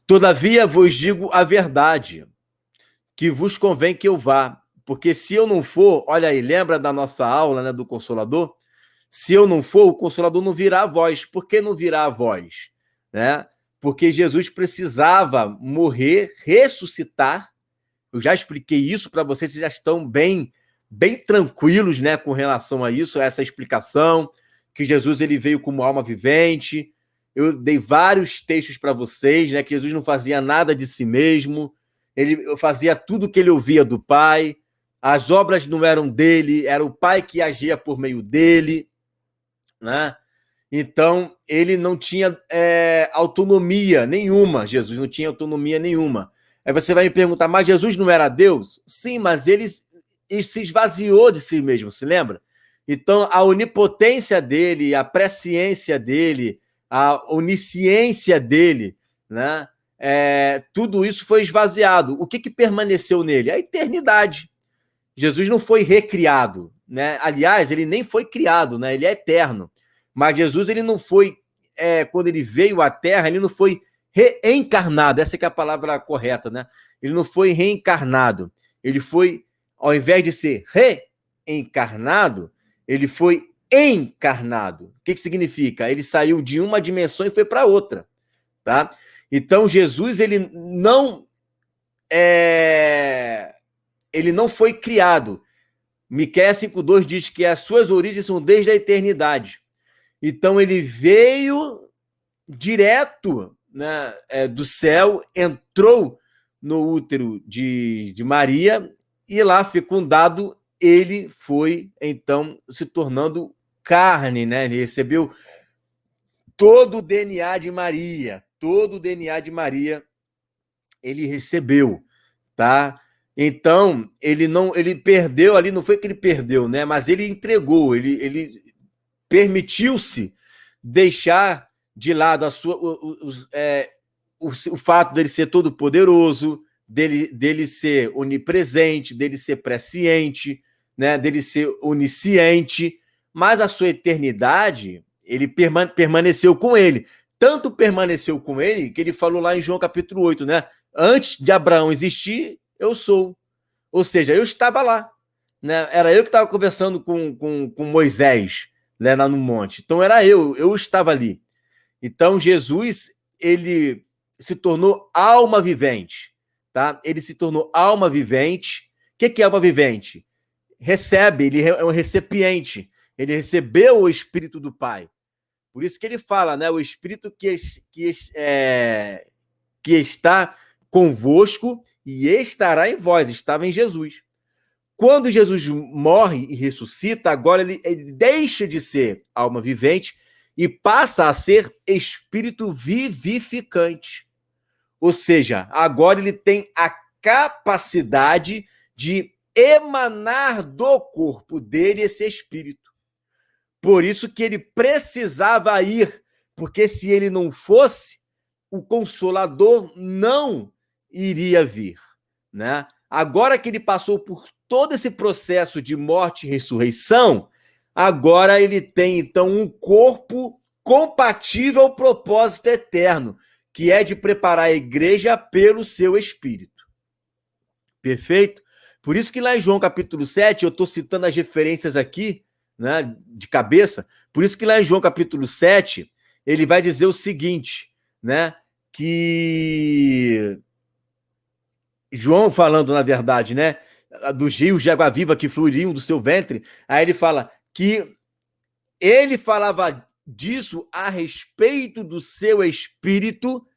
Todavia vos digo a verdade, que vos convém que eu vá, porque se eu não for, olha aí, lembra da nossa aula, né, do Consolador? Se eu não for, o Consolador não virá a vós. Por que não virá a vós? Né? Porque Jesus precisava morrer, ressuscitar. Eu já expliquei isso para vocês, vocês já estão bem tranquilos, né, com relação a isso, a essa explicação, que Jesus ele veio como alma vivente. Eu dei vários textos para vocês, né, que Jesus não fazia nada de si mesmo, ele fazia tudo que ele ouvia do Pai, as obras não eram dele, era o Pai que agia por meio dele, né? Então, ele não tinha autonomia nenhuma, Jesus não tinha autonomia nenhuma. Aí você vai me perguntar, mas Jesus não era Deus? Sim, mas ele se esvaziou de si mesmo, se lembra? Então, a onipotência dele, a presciência dele, a onisciência dele, né? Tudo isso foi esvaziado. O que permaneceu nele? A eternidade. Jesus não foi recriado, né? Aliás, ele nem foi criado, né? Ele é eterno. Mas Jesus, ele não foi, quando ele veio à Terra, ele não foi reencarnado. Essa que é a palavra correta, né? Ele não foi reencarnado. Ele foi, ao invés de ser reencarnado, ele foi encarnado. O que significa? Ele saiu de uma dimensão e foi para outra, tá? Então, Jesus, ele não foi criado. Miqueias 5:2 diz que as suas origens são desde a eternidade. Então, ele veio direto, né, do céu, entrou no útero de Maria e lá, fecundado, ele foi, então, se tornando carne, né? Ele recebeu todo o DNA de Maria, ele recebeu, tá? Então, ele perdeu ali, não foi que ele perdeu, né? Mas ele entregou, ele permitiu-se deixar de lado o fato dele ser todo poderoso, dele ser onipresente, dele ser presciente, né? Dele ser onisciente, mas a sua eternidade, ele permaneceu com ele. Tanto permaneceu com ele que ele falou lá em João capítulo 8, né? Antes de Abraão existir, eu sou. Ou seja, eu estava lá, né? Era eu que estava conversando com Moisés, né, lá no monte. Então era eu estava ali. Então Jesus, ele se tornou alma vivente, tá? Ele se tornou alma vivente. O que é alma vivente? Recebe, ele é um recipiente. Ele recebeu o Espírito do Pai. Por isso que ele fala, né? O Espírito que está convosco e estará em vós, estava em Jesus. Quando Jesus morre e ressuscita, agora ele deixa de ser alma vivente e passa a ser espírito vivificante. Ou seja, agora ele tem a capacidade de emanar do corpo dele esse espírito. Por isso que ele precisava ir, porque se ele não fosse, o Consolador não iria vir, né? Agora que ele passou por todo esse processo de morte e ressurreição, agora ele tem, então, um corpo compatível ao propósito eterno, que é de preparar a igreja pelo seu Espírito. Perfeito? Por isso que lá em João capítulo 7, eu estou citando as referências aqui, né, de cabeça, por isso que lá em João capítulo 7, ele vai dizer o seguinte, né, que João falando, na verdade, né, dos rios de água viva que fluiriam do seu ventre, aí ele fala que ele falava disso a respeito do seu espírito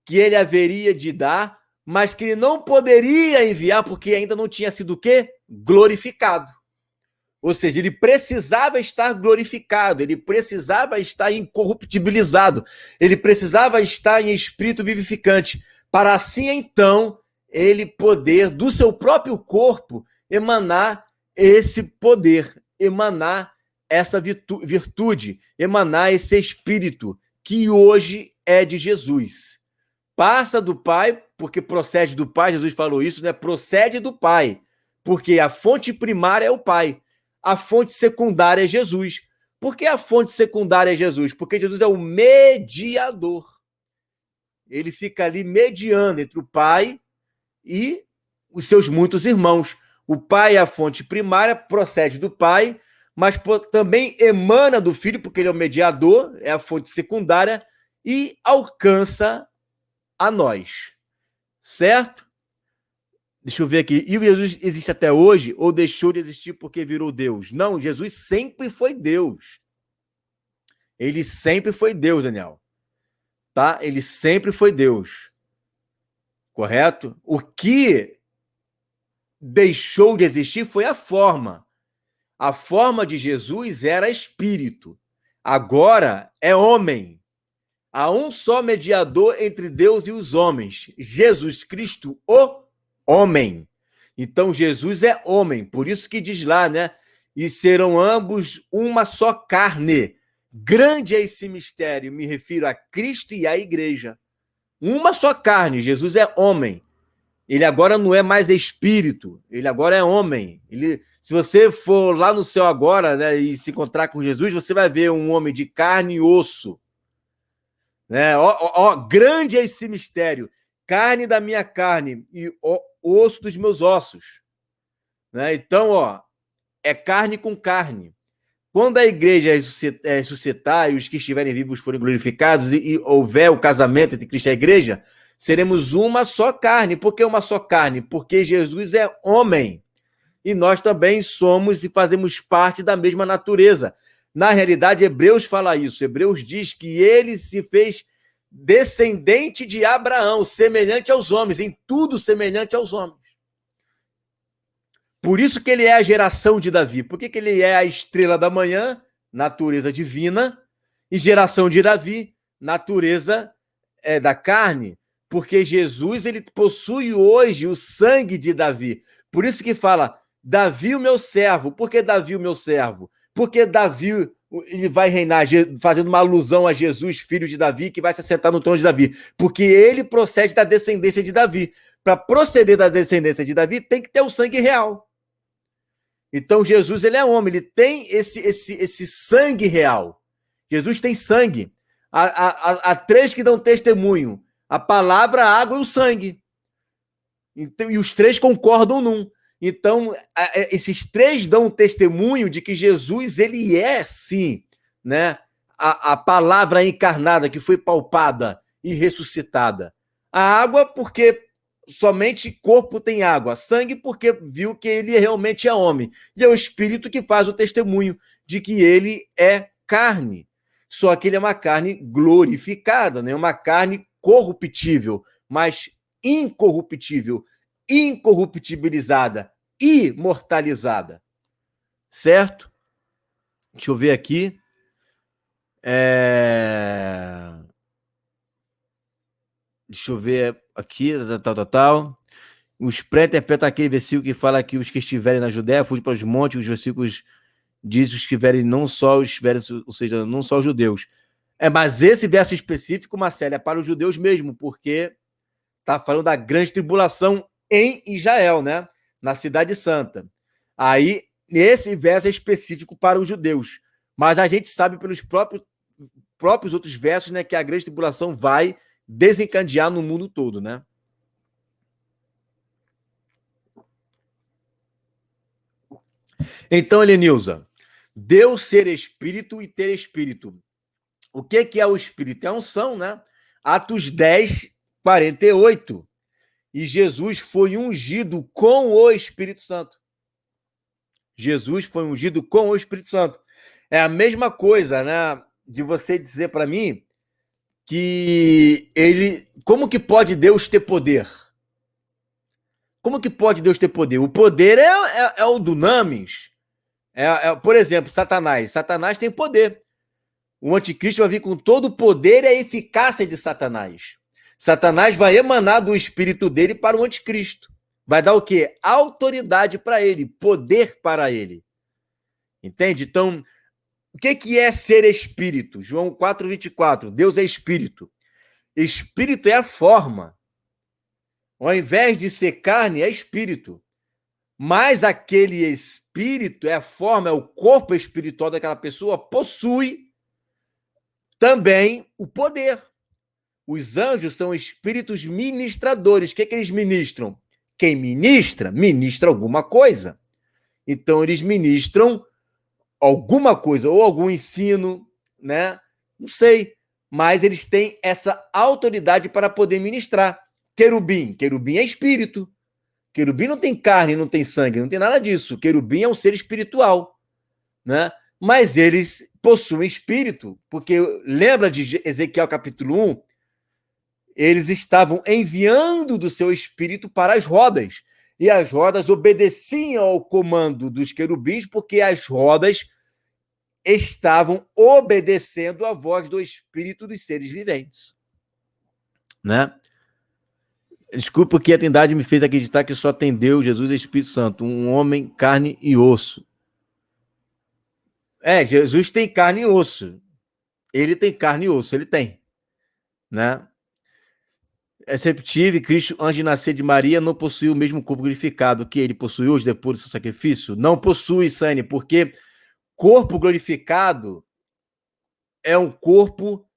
que ele haveria de dar, mas que ele não poderia enviar porque ainda não tinha sido o quê? Glorificado. Ou seja, ele precisava estar glorificado, ele precisava estar incorruptibilizado, ele precisava estar em espírito vivificante, para assim, então, ele poder, do seu próprio corpo, emanar esse poder, emanar essa virtude, emanar esse espírito, que hoje é de Jesus. Passa do Pai, porque procede do Pai, Jesus falou isso, né? Procede do Pai, porque a fonte primária é o Pai. A fonte secundária é Jesus. Por que a fonte secundária é Jesus? Porque Jesus é o mediador. ele fica ali mediando entre o Pai e os seus muitos irmãos. O Pai é a fonte primária, procede do Pai, mas também emana do Filho, porque ele é o mediador, é a fonte secundária, e alcança a nós. Certo? Deixa eu ver aqui. E o Jesus existe até hoje ou deixou de existir porque virou Deus? Não, Jesus sempre foi Deus. Ele sempre foi Deus, Daniel. Tá? Ele sempre foi Deus. Correto? O que deixou de existir foi a forma. A forma de Jesus era espírito. Agora é homem. Há um só mediador entre Deus e os homens, Jesus Cristo, o homem. Então Jesus é homem, por isso que diz lá, né? E serão ambos uma só carne. Grande é esse mistério, me refiro a Cristo e à igreja. Uma só carne, Jesus é homem. Ele agora não é mais espírito, ele agora é homem. Se você for lá no céu agora, né, e se encontrar com Jesus, você vai ver um homem de carne e osso. Né? Grande é esse mistério. Carne da minha carne e osso dos meus ossos. Né? Então, é carne com carne. Quando a igreja ressuscitar e os que estiverem vivos forem glorificados e houver o casamento entre Cristo e a igreja, seremos uma só carne. Por que uma só carne? Porque Jesus é homem. E nós também somos e fazemos parte da mesma natureza. Na realidade, Hebreus fala isso. Hebreus diz que ele se fez descendente de Abraão, semelhante aos homens, em tudo semelhante aos homens. Por isso que ele é a geração de Davi. Por que ele é a estrela da manhã, natureza divina, e geração de Davi, natureza da carne? Porque Jesus ele possui hoje o sangue de Davi. Por isso que fala, Davi o meu servo. Por que Davi o meu servo? Porque Davi ele vai reinar, fazendo uma alusão a Jesus, filho de Davi, que vai se assentar no trono de Davi. Porque ele procede da descendência de Davi. Para proceder da descendência de Davi, tem que ter o sangue real. Então, Jesus, ele é homem, ele tem esse sangue real. Jesus tem sangue. Há três que dão testemunho: a palavra, a água e o sangue. Então, e os três concordam num. Então, esses três dão testemunho de que Jesus, ele é, sim, né, a palavra encarnada que foi palpada e ressuscitada. A água, porque somente corpo tem água. Sangue, porque viu que ele realmente é homem. E é o Espírito que faz o testemunho de que ele é carne. Só que ele é uma carne glorificada, não é uma carne corruptível, mas incorruptível, incorruptibilizada, imortalizada. Certo? Deixa eu ver aqui. Deixa eu ver aqui, tal. Os pré-interpretam aquele versículo que fala que os que estiverem na Judéia fugem para os montes, os versículos diz os que estiverem não só os ou seja, não só os judeus. Mas esse verso específico, Marcelo, é para os judeus mesmo, porque está falando da grande tribulação em Israel, né? Na Cidade Santa. Aí, esse verso é específico para os judeus. Mas a gente sabe pelos próprios outros versos, né, que a grande tribulação vai desencadear no mundo todo, né? Então, Elenilza, Deus ser espírito e ter espírito. O que é o espírito? É a unção, né? Atos 10, 48. E Jesus foi ungido com o Espírito Santo. Jesus foi ungido com o Espírito Santo. É a mesma coisa, né? De você dizer para mim que ele... Como que pode Deus ter poder? Como que pode Deus ter poder? O poder é o dunamis. Por exemplo, Satanás. Satanás tem poder. O anticristo vai vir com todo o poder e a eficácia de Satanás. Satanás vai emanar do espírito dele para o anticristo. Vai dar o quê? Autoridade para ele, poder para ele. Entende? Então, o que é ser espírito? João 4,24. Deus é espírito. Espírito é a forma. Ao invés de ser carne, é espírito. Mas aquele espírito, é a forma, é o corpo espiritual daquela pessoa, possui também o poder. Os anjos são espíritos ministradores. O que eles ministram? Quem ministra, ministra alguma coisa. Então, eles ministram alguma coisa, ou algum ensino, né? Não sei, mas eles têm essa autoridade para poder ministrar. Querubim é espírito. Querubim não tem carne, não tem sangue, não tem nada disso. Querubim é um ser espiritual, né? Mas eles possuem espírito, porque lembra de Ezequiel capítulo 1? Eles estavam enviando do seu espírito para as rodas, e as rodas obedeciam ao comando dos querubins, porque as rodas estavam obedecendo à voz do espírito dos seres viventes, né? Desculpa, porque a Trindade me fez acreditar que só tem Deus, Jesus e Espírito Santo, um homem, carne e osso. Jesus tem carne e osso. Ele tem carne e osso, ele tem, né? Receptive, Cristo, antes de nascer de Maria, não possui o mesmo corpo glorificado que ele possui hoje, depois do seu sacrifício? Não possui, Sane, porque corpo glorificado é um corpo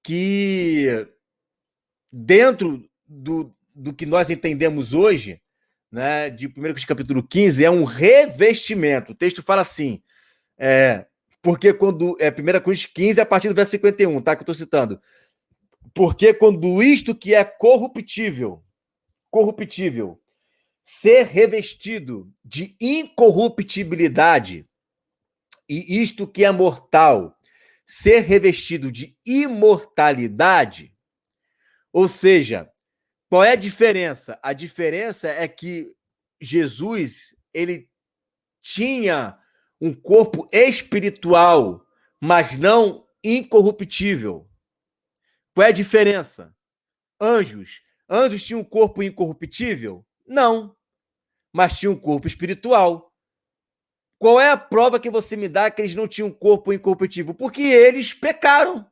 que, dentro do que nós entendemos hoje, né, de 1 Coríntios capítulo 15, é um revestimento. O texto fala assim, porque quando... 1 Coríntios 15, a partir do verso 51, tá, que eu estou citando. Porque quando isto que é corruptível, ser revestido de incorruptibilidade, e isto que é mortal, ser revestido de imortalidade, ou seja, qual é a diferença? A diferença é que Jesus, ele tinha um corpo espiritual, mas não incorruptível. Qual é a diferença? Anjos tinham um corpo incorruptível? Não, mas tinham um corpo espiritual. Qual é a prova que você me dá que eles não tinham um corpo incorruptível? Porque eles pecaram.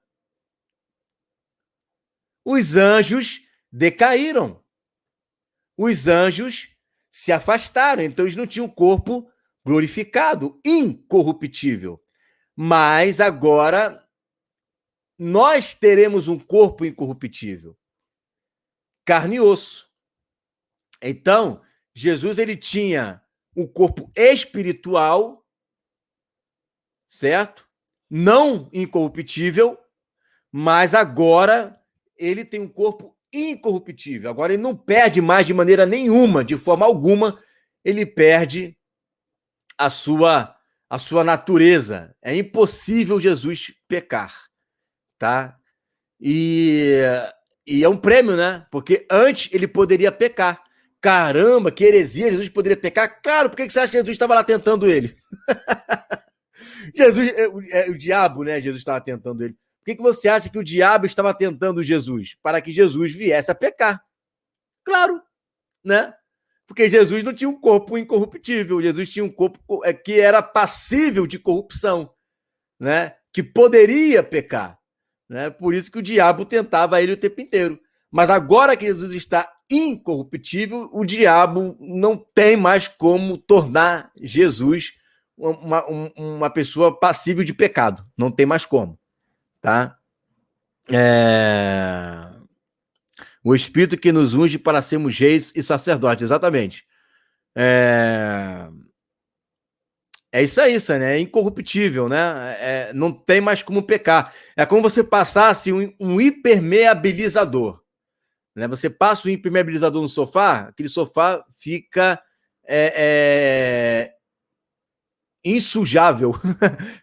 Os anjos decaíram. Os anjos se afastaram, então eles não tinham um corpo glorificado, incorruptível. Mas agora nós teremos um corpo incorruptível, carne e osso. Então, Jesus, ele tinha um corpo espiritual, certo? Não incorruptível, mas agora ele tem um corpo incorruptível. Agora ele não perde mais de maneira nenhuma, de forma alguma, ele perde a sua natureza. É impossível Jesus pecar, tá? E é um prêmio, né? Porque antes ele poderia pecar. Caramba, que heresia, Jesus poderia pecar? Claro, por que você acha que Jesus estava lá tentando ele? Jesus, o diabo, né? Jesus estava tentando ele. Por que você acha que o diabo estava tentando Jesus? Para que Jesus viesse a pecar. Claro, né? Porque Jesus não tinha um corpo incorruptível, Jesus tinha um corpo que era passível de corrupção, né? Que poderia pecar, né? Por isso que o diabo tentava ele o tempo inteiro. Mas agora que Jesus está incorruptível, o diabo não tem mais como tornar Jesus uma pessoa passível de pecado. Não tem mais como, tá? O Espírito que nos unge para sermos reis e sacerdotes, exatamente. É isso aí, né? É incorruptível, né? Não tem mais como pecar. É como você passasse um impermeabilizador, né? Você passa o impermeabilizador no sofá, aquele sofá fica insujável,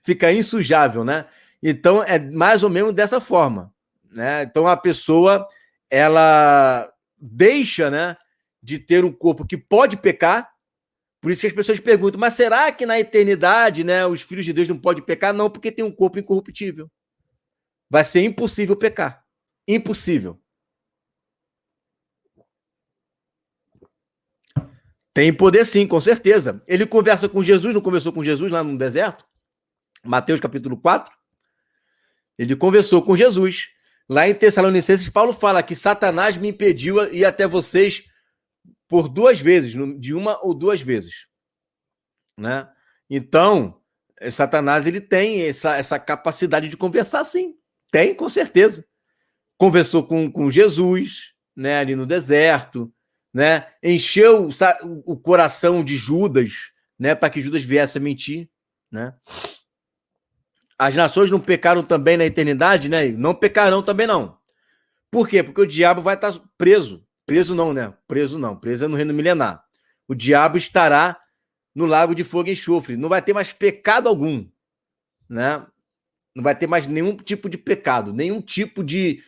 fica insujável, né? Então é mais ou menos dessa forma, né? Então a pessoa ela deixa, né, de ter um corpo que pode pecar. Por isso que as pessoas perguntam, mas será que na eternidade, né, os filhos de Deus não podem pecar? Não, porque tem um corpo incorruptível. Vai ser impossível pecar. Impossível. Tem poder sim, com certeza. Ele conversa com Jesus, não conversou com Jesus lá no deserto? Mateus capítulo 4. Ele conversou com Jesus. Lá em Tessalonicenses, Paulo fala que Satanás me impediu ir até vocês por 2 vezes, de uma ou 2 vezes, né? Então, Satanás ele tem essa capacidade de conversar, sim. Tem, com certeza. conversou com Jesus, né, ali no deserto, né, encheu o coração de Judas, né, para que Judas viesse a mentir, né? As nações não pecaram também na eternidade, né? Não pecarão também não. Por quê? Porque o diabo vai estar preso. Preso não, né? Preso não. Preso é no reino milenar. O diabo estará no lago de fogo e enxofre. Não vai ter mais pecado algum, né? Não vai ter mais nenhum tipo de pecado, nenhum tipo de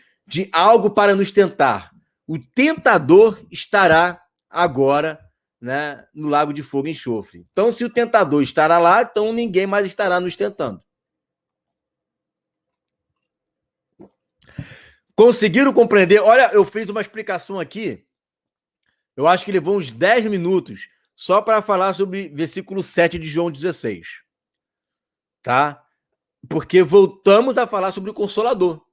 algo para nos tentar. O tentador estará agora, né, no lago de fogo e enxofre. Então, se o tentador estará lá, então ninguém mais estará nos tentando. Conseguiram compreender? Olha, eu fiz uma explicação aqui, eu acho que levou uns 10 minutos, só para falar sobre versículo 7 de João 16. Tá? Porque voltamos a falar sobre o Consolador,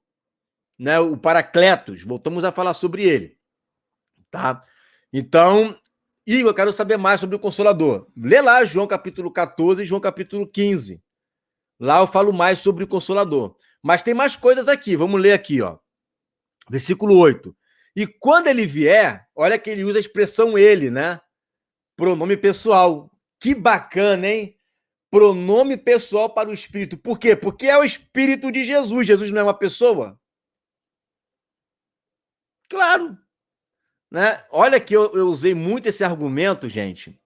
né? O Paracletos, voltamos a falar sobre ele. Tá? Então, Igor, eu quero saber mais sobre o Consolador. Lê lá João capítulo 14 e João capítulo 15. Lá eu falo mais sobre o Consolador. Mas tem mais coisas aqui, vamos ler aqui, ó. Versículo 8. E quando ele vier, olha que ele usa a expressão ele, né? Pronome pessoal. Que bacana, hein? Pronome pessoal para o Espírito. Por quê? Porque é o Espírito de Jesus. Jesus não é uma pessoa? Claro. Né? Olha que eu usei muito esse argumento, gente,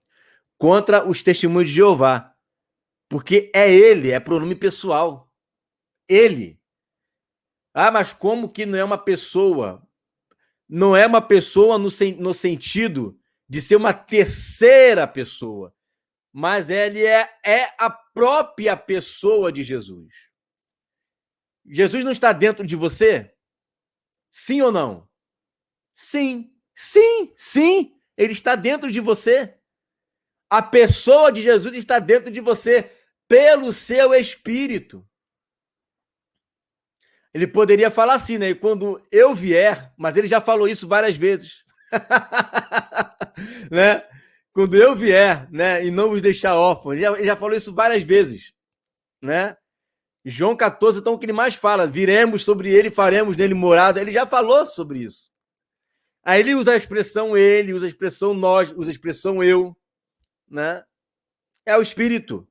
contra os testemunhos de Jeová. Porque é ele, é pronome pessoal. Ele. Ah, mas como que não é uma pessoa? Não é uma pessoa no sentido de ser uma terceira pessoa, mas ele é a própria pessoa de Jesus. Jesus não está dentro de você? Sim ou não? Sim, sim, sim, ele está dentro de você. A pessoa de Jesus está dentro de você pelo seu espírito. Ele poderia falar assim, né? Quando eu vier, mas ele já falou isso várias vezes. Né? Quando eu vier, né, e não vos deixar órfãos. Ele já falou isso várias vezes, né? João 14, então, o que ele mais fala? Viremos sobre ele, faremos nele morada. Ele já falou sobre isso. Aí ele usa a expressão ele, usa a expressão nós, usa a expressão eu, né? É o Espírito,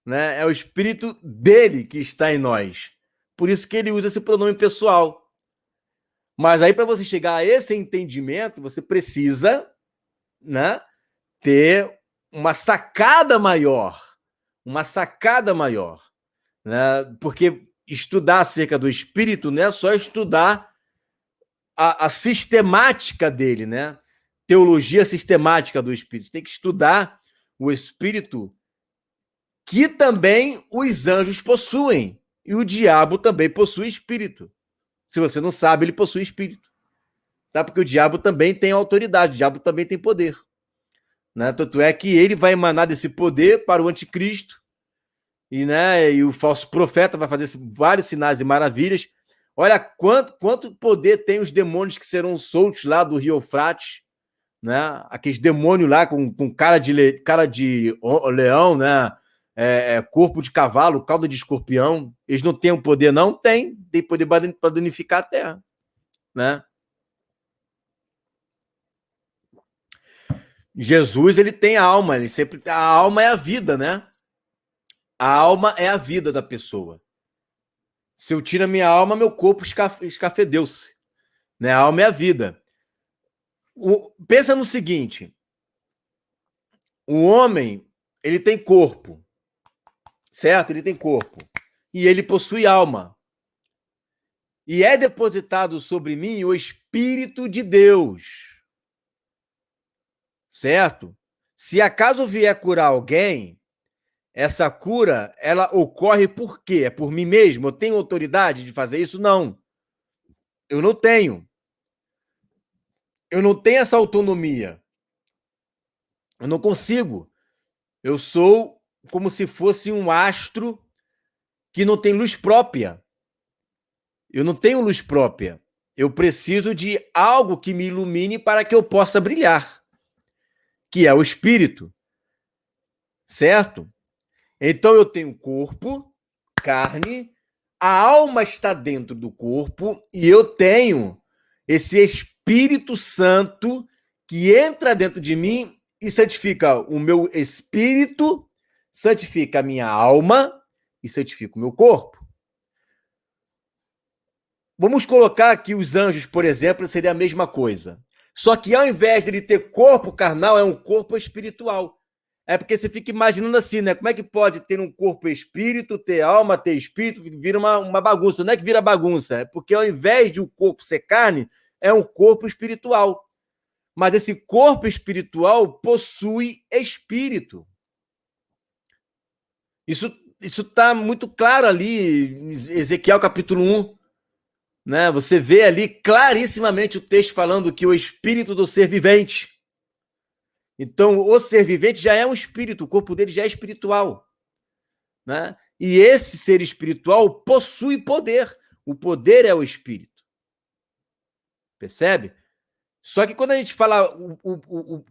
né? É o Espírito dele que está em nós. Por isso que ele usa esse pronome pessoal. Mas aí, para você chegar a esse entendimento, você precisa, né, ter uma sacada maior. Uma sacada maior. Né? Porque estudar acerca do Espírito não é só estudar a sistemática dele, né? Teologia sistemática do Espírito. Você tem que estudar o Espírito que também os anjos possuem. E o diabo também possui espírito. Se você não sabe, ele possui espírito. Tá? Porque o diabo também tem autoridade, o diabo também tem poder. Né? Tanto é que ele vai emanar desse poder para o anticristo, e o falso profeta vai fazer vários sinais e maravilhas. Olha quanto poder tem os demônios que serão soltos lá do Rio Eufrates, né? Aqueles demônios lá com cara de leão, né? Corpo de cavalo, cauda de escorpião. Eles não têm o poder, não? Tem poder para danificar a terra, né? Jesus, ele tem alma, a alma é a vida, né? A alma é a vida da pessoa. Se eu tiro a minha alma, meu corpo escafedeu-se, né? A alma é a vida. Pensa no seguinte: o homem, ele tem corpo, certo? Ele tem corpo. E ele possui alma. E é depositado sobre mim o Espírito de Deus. Certo? Se acaso vier curar alguém, essa cura, ela ocorre por quê? É por mim mesmo? Eu tenho autoridade de fazer isso? Não. Eu não tenho. Eu não tenho essa autonomia. Eu não consigo. Eu sou como se fosse um astro que não tem luz própria. Eu não tenho luz própria. Eu preciso de algo que me ilumine para que eu possa brilhar, que é o Espírito. Certo? Então eu tenho corpo, carne, a alma está dentro do corpo e eu tenho esse Espírito Santo que entra dentro de mim e santifica o meu espírito, santifica a minha alma e santifica o meu corpo. Vamos colocar aqui os anjos, por exemplo, seria a mesma coisa. Só que ao invés de ele ter corpo carnal, é um corpo espiritual. É porque você fica imaginando assim, né? Como é que pode ter um corpo espírito, ter alma, ter espírito, vira uma bagunça. Não é que vira bagunça, é porque ao invés de o corpo ser carne, é um corpo espiritual. Mas esse corpo espiritual possui espírito. Isso está muito claro ali em Ezequiel capítulo 1. Né? Você vê ali clarissimamente o texto falando que o espírito do ser vivente. Então, o ser vivente já é um espírito, o corpo dele já é espiritual. Né? E esse ser espiritual possui poder. O poder é o espírito. Percebe? Só que quando a gente fala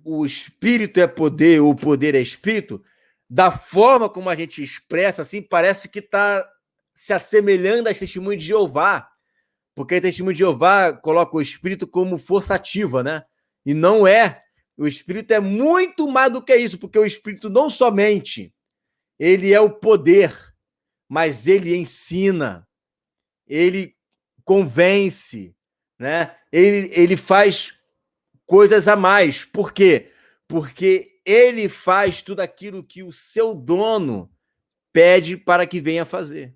o espírito é poder, o poder é espírito, da forma como a gente expressa, assim, parece que está se assemelhando às testemunhas de Jeová. Porque a testemunha de Jeová coloca o espírito como força ativa, né? E não é. O espírito é muito mais do que isso, porque o espírito não somente ele é o poder, mas ele ensina, ele convence, né? Ele faz coisas a mais. Por quê? Porque ele faz tudo aquilo que o seu dono pede para que venha fazer.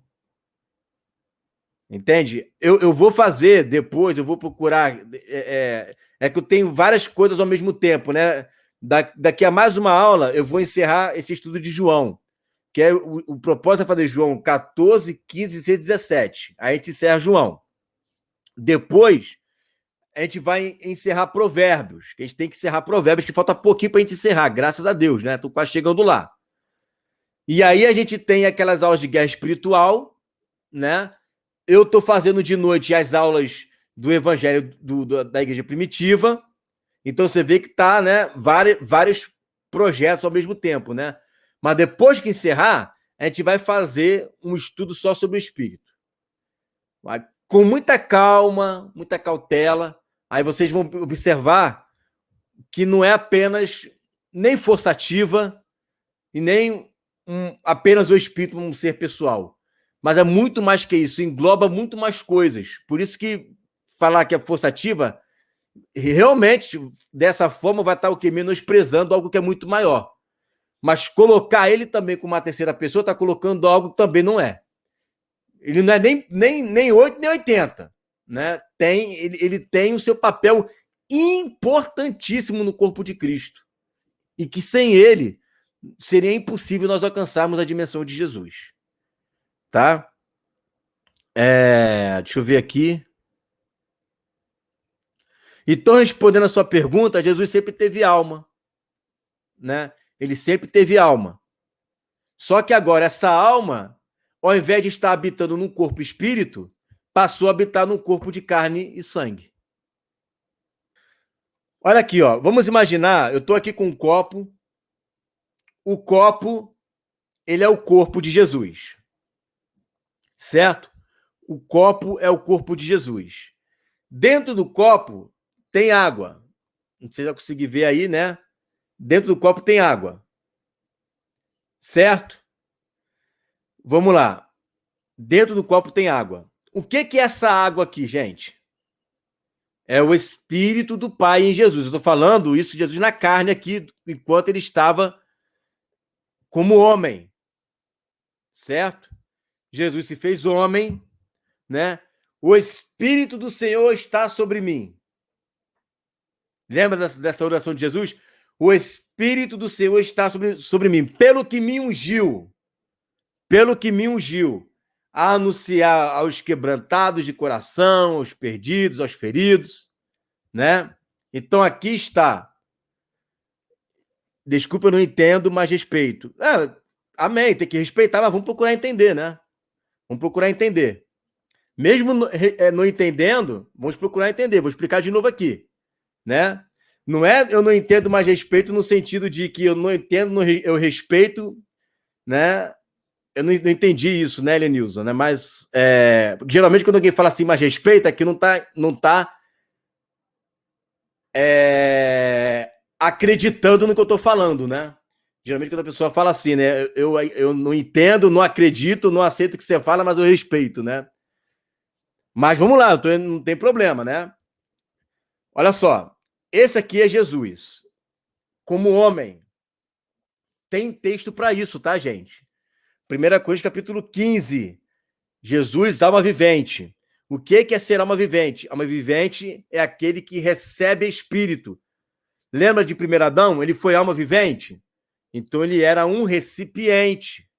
Entende? Eu vou fazer depois, eu vou procurar. É que eu tenho várias coisas ao mesmo tempo, né? Daqui a mais uma aula, eu vou encerrar esse estudo de João, que é o propósito é fazer João 14, 15, 16, 17. Aí a gente encerra João. Depois, a gente vai encerrar Provérbios, que a gente tem que encerrar Provérbios, que falta pouquinho para a gente encerrar, graças a Deus, né? Estou quase chegando lá. E aí a gente tem aquelas aulas de guerra espiritual, né? Eu estou fazendo de noite as aulas do Evangelho da Igreja Primitiva. Então você vê que tá, né, vários projetos ao mesmo tempo, né? Mas depois que encerrar, a gente vai fazer um estudo só sobre o Espírito. Com muita calma, muita cautela. Aí vocês vão observar que não é apenas nem forçativa e nem apenas o Espírito um ser pessoal. Mas é muito mais que isso, engloba muito mais coisas. Por isso que falar que é forçativa, realmente, dessa forma, vai estar o quê? Menosprezando algo que é muito maior. Mas colocar ele também como uma terceira pessoa, está colocando algo que também não é. Ele não é nem 8, nem 80. Né? Ele tem o seu papel importantíssimo no corpo de Cristo. E que sem ele, seria impossível nós alcançarmos a dimensão de Jesus. Tá? Deixa eu ver aqui. Então, respondendo a sua pergunta, Jesus sempre teve alma. Né? Ele sempre teve alma. Só que agora, essa alma, ao invés de estar habitando num corpo espírito, passou a habitar num corpo de carne e sangue. Olha aqui, ó. Vamos imaginar, eu estou aqui com um copo. O copo, ele é o corpo de Jesus. Certo? O copo é o corpo de Jesus. Dentro do copo tem água. Não sei se vai conseguir ver aí, né? Dentro do copo tem água. Certo? Vamos lá. Dentro do copo tem água. O que é essa água aqui, gente? É o Espírito do Pai em Jesus. Eu estou falando isso de Jesus na carne aqui, enquanto ele estava como homem. Certo? Jesus se fez homem, né? O Espírito do Senhor está sobre mim. Lembra dessa oração de Jesus? O Espírito do Senhor está sobre mim, pelo que me ungiu. Pelo que me ungiu. A anunciar aos quebrantados de coração, aos perdidos, aos feridos, né? Então aqui está. Desculpa, eu não entendo, mas respeito. Amém, tem que respeitar, mas vamos procurar entender, né? Vamos procurar entender. Mesmo não entendendo, vamos procurar entender. Vou explicar de novo aqui, né? Não é eu não entendo, mas respeito no sentido de que eu não entendo, eu respeito, né? eu não entendi isso, né, Elenilson? Né? Mas geralmente quando alguém fala assim, mas respeita, é que não tá acreditando no que eu tô falando, né? Geralmente quando a pessoa fala assim, né? Eu não entendo, não acredito, não aceito o que você fala, mas eu respeito, né? Mas vamos lá, não tem problema, né? Olha só, esse aqui é Jesus, como homem. Tem texto para isso, tá, gente? 1 Coríntios, capítulo 15. Jesus, alma vivente. O que é ser alma vivente? Alma vivente é aquele que recebe espírito. Lembra de 1 Adão? Ele foi alma vivente? Então ele era um recipiente.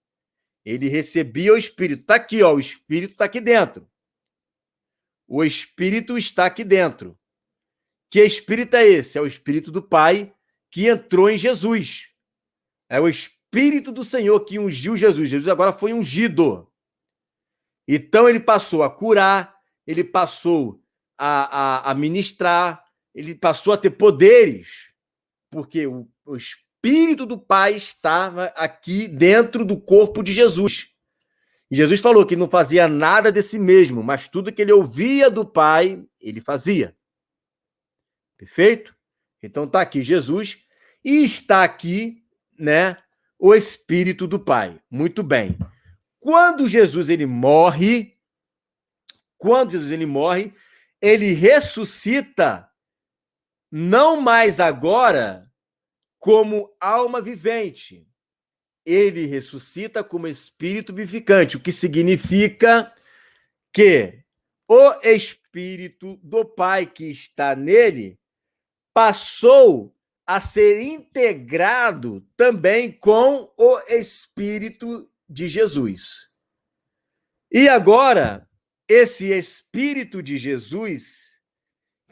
Ele recebia o espírito. Está aqui, ó, o espírito está aqui dentro. O espírito está aqui dentro. Que espírito é esse? É o espírito do Pai que entrou em Jesus. É o espírito do Senhor que ungiu Jesus. Jesus agora foi ungido. Então ele passou a curar, ele passou a ministrar, ele passou a ter poderes, porque o Espírito do Pai estava aqui dentro do corpo de Jesus. E Jesus falou que ele não fazia nada de si mesmo, mas tudo que ele ouvia do Pai, ele fazia. Perfeito? Então está aqui Jesus e está aqui, né, o Espírito do Pai. Muito bem. Quando Jesus ele morre, ele ressuscita não mais agora como alma vivente. Ele ressuscita como espírito vivificante, o que significa que o espírito do Pai que está nele passou a ser integrado também com o espírito de Jesus. E agora, esse Espírito de Jesus,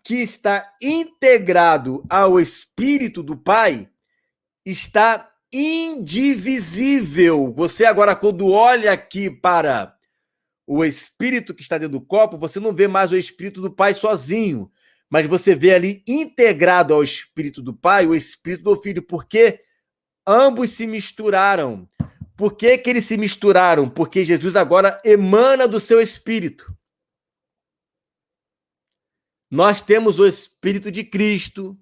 que está integrado ao Espírito do Pai, está indivisível. Você agora, quando olha aqui para o Espírito que está dentro do copo, você não vê mais o Espírito do Pai sozinho, mas você vê ali integrado ao Espírito do Pai o Espírito do Filho, porque ambos se misturaram. Por que eles se misturaram? Porque Jesus agora emana do seu Espírito. Nós temos o Espírito de Cristo,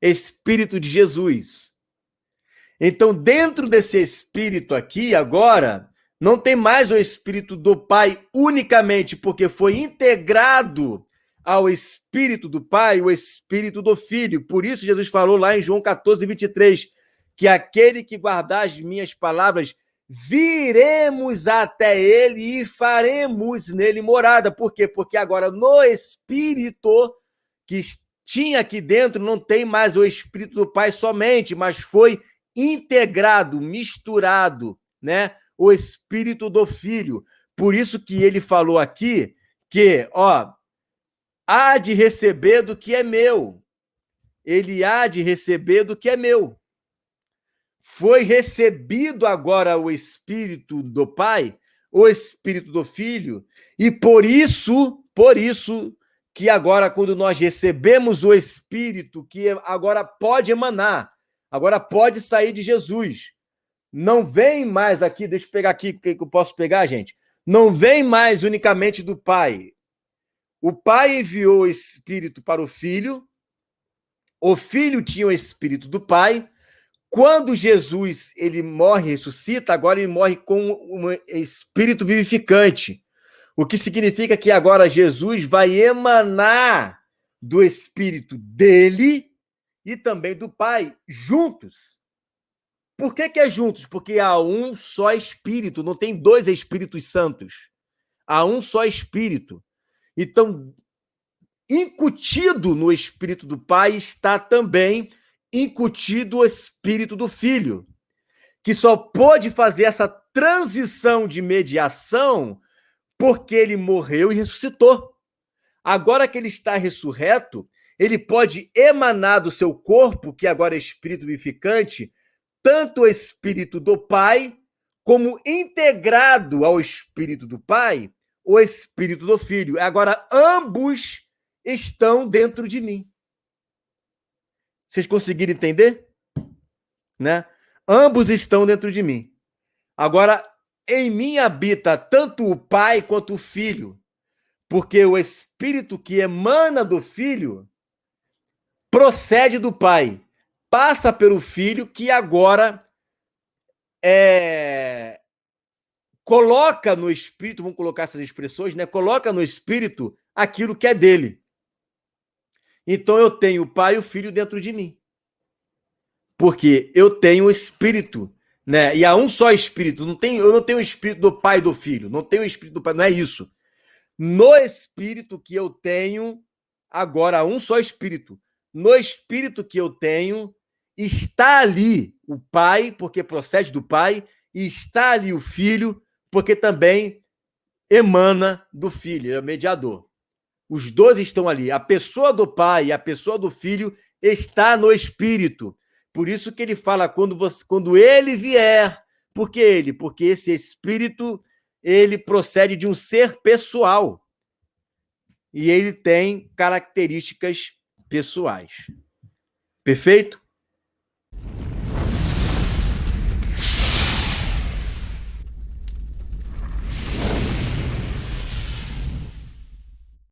Espírito de Jesus. Então, dentro desse Espírito aqui, agora, não tem mais o Espírito do Pai unicamente, porque foi integrado ao Espírito do Pai o Espírito do Filho. Por isso, Jesus falou lá em João 14, 23, que aquele que guardar as minhas palavras, viremos até ele e faremos nele morada. Por quê? Porque agora no Espírito que tinha aqui dentro não tem mais o Espírito do Pai somente, mas foi integrado, misturado, né? O Espírito do Filho. Por isso que ele falou aqui que, ó, há de receber do que é meu. Ele há de receber do que é meu. Foi recebido agora o Espírito do Pai, o Espírito do Filho, e por isso que agora, quando nós recebemos o Espírito, que agora pode emanar, agora pode sair de Jesus, não vem mais aqui, deixa eu pegar aqui, o que eu posso pegar, gente? Não vem mais unicamente do Pai. O Pai enviou o Espírito para o Filho tinha o Espírito do Pai. Quando Jesus ele morre e ressuscita, agora ele morre com um espírito vivificante. O que significa que agora Jesus vai emanar do espírito dele e também do Pai juntos. Por que é juntos? Porque há um só espírito, não tem dois Espíritos Santos. Há um só espírito. Então, incutido no espírito do Pai está também incutido o Espírito do Filho, que só pôde fazer essa transição de mediação porque ele morreu e ressuscitou. Agora que ele está ressurreto, ele pode emanar do seu corpo, que agora é espírito vivificante, tanto o Espírito do Pai, como integrado ao Espírito do Pai, o Espírito do Filho. Agora, ambos estão dentro de mim. Vocês conseguiram entender? Né? Ambos estão dentro de mim. Agora, Em mim habita tanto o Pai quanto o Filho, porque o Espírito que emana do Filho procede do Pai, passa pelo Filho, que agora coloca no Espírito, vamos colocar essas expressões, né? Coloca no Espírito aquilo que é dele. Então eu tenho o Pai e o Filho dentro de mim. Porque eu tenho o Espírito, né? E há um só Espírito. Eu não tenho o Espírito do Pai e do Filho. Não tenho o Espírito do Pai, não é isso. No Espírito que eu tenho, agora há um só Espírito. No Espírito que eu tenho, está ali o Pai, porque procede do Pai, e está ali o Filho, porque também emana do Filho, é o mediador. Os dois estão ali. A pessoa do Pai e a pessoa do Filho está no Espírito. Por isso que ele fala quando ele vier. Por que ele? Porque esse Espírito, ele procede de um ser pessoal. E ele tem características pessoais. Perfeito?